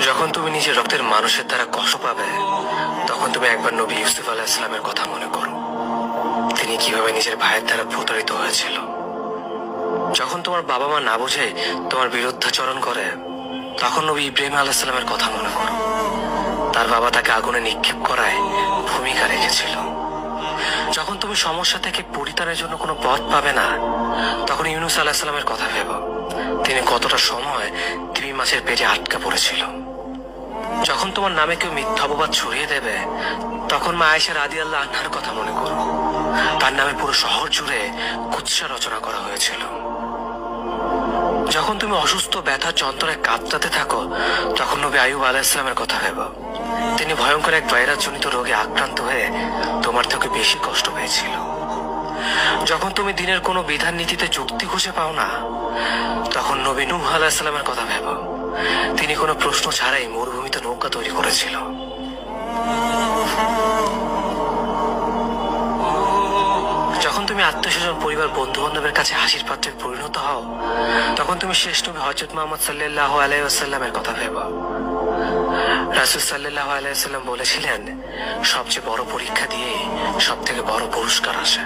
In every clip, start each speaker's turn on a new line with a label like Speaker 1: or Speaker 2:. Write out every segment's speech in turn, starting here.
Speaker 1: যখন তুমি নিজের রক্তের মানুষের দ্বারা কষ্ট পাবে, তখন তুমি একবার নবী ইউসুফ আলাইহিস সালামের কথা মনে করো। তিনি কিভাবে নিজের ভাইয়ের দ্বারা প্রতারিত হয়েছিল। যখন তোমার বাবা মা না বুঝে তোমার বিরুদ্ধাচরণ করে, তখন নবী ইব্রাহিম আলাইহিস সালামের কথা মনে করো। তার বাবা তাকে আগুনে নিক্ষেপ করায় ভূমিকা রেখেছিল। যখন তুমি সমস্যা থেকে পরিত্রাণের জন্য কোনো পথ পাবে না, তখন ইউনূস আলাইহিস সালামের কথা ভেবো। তিনি কতটা সময় তিমি মাছের পেটে আটকা পড়েছিল। যখন তোমার নামে কেউ মিথ্যা অপবাদ ছড়িয়ে দেবে, তখন মা আয়েশা রাদিয়াল্লাহু আনহার কথা মনে করো। তার নামে পুরো শহর জুড়ে কুৎসা রচনা করা হয়েছিল। যখন তুমি অসুস্থ ব্যথা যন্ত্রণায় কাঁদতে থাকো, তখন নবী আইয়ুব আলাইহিস সালামের কথা ভেবো। তিনি ভয়ঙ্কর এক ভাইরাস জনিত রোগে আক্রান্ত হয়ে তোমার থেকে বেশি কষ্ট পেয়েছিল। যখন তুমি দিনের কোনো বিধান নীতিতে যুক্তি খুঁজে পাও না, তখন নবী নূহ আলাইহিস সালামের কথা ভেবো। তিনি কোনো প্রশ্ন ছাড়াই মরুভূমিতে নৌকা তৈরি করেছিল। যখন তুমি আত্মীয়স্বজন পরিবার বন্ধু বান্ধবের কাছে হাসির পাত্রে পরিণত হও, তখন তুমি শেষ নবী হযরত মুহাম্মদ সাল্লাল্লাহু আলাইহি ওয়াসাল্লামের কথা ভেবো। রাসূল সাল্লাল্লাহু আলাইহি ওয়াসাল্লাম বলেছিলেন, সবচেয়ে বড় পরীক্ষা দিয়ে সব থেকে বড় পুরস্কার আসে।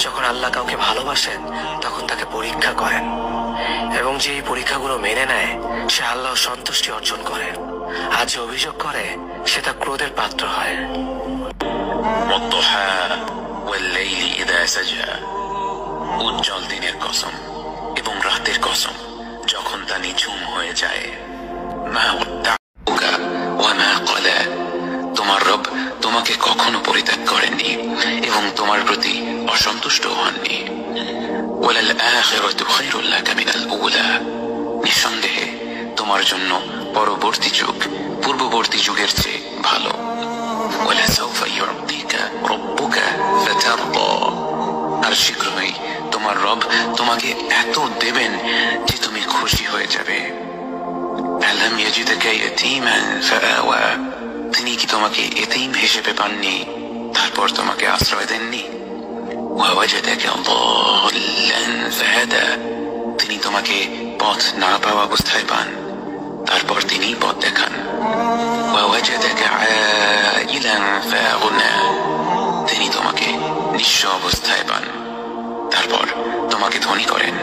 Speaker 1: যখন আল্লাহ কাউকে ভালোবাসেন, তখন তাকে পরীক্ষা করেন, এবং যে এই পরীক্ষাগুলো মেনে নেয়, সে আল্লাহর সন্তুষ্টি অর্জন করে। আর যে অভিযোগ করে, সে তার ক্রোধের পাত্র হয়।
Speaker 2: উজ্জ্বল দিনের কসম এবং রাতের কসম যখন তা নিঝুম হয়ে যায়। তোমার রব তোমাকে কখনো পরিত্যাগ করেননি এবং তোমার প্রতি অসন্তুষ্ট হননি। নিঃসন্দেহে তোমার জন্য পরবর্তী যুগ পূর্ববর্তী যুগের চেয়ে ভালো। আর শীঘ্রই তোমার রব তোমাকে এত দেবেন যে তুমি খুশি হয়ে যাবে। তিনি কি তোমাকে এতিম হিসেবে পাননি, তারপর তোমাকে আশ্রয় দেননি? তিনি তোমাকে পথ না পাওয়া অবস্থায় পান, তারপর তিনি পথ দেখান। তিনি তোমাকে নিঃস্ব অবস্থায় পান, তারপর তোমাকে ধনী করেন।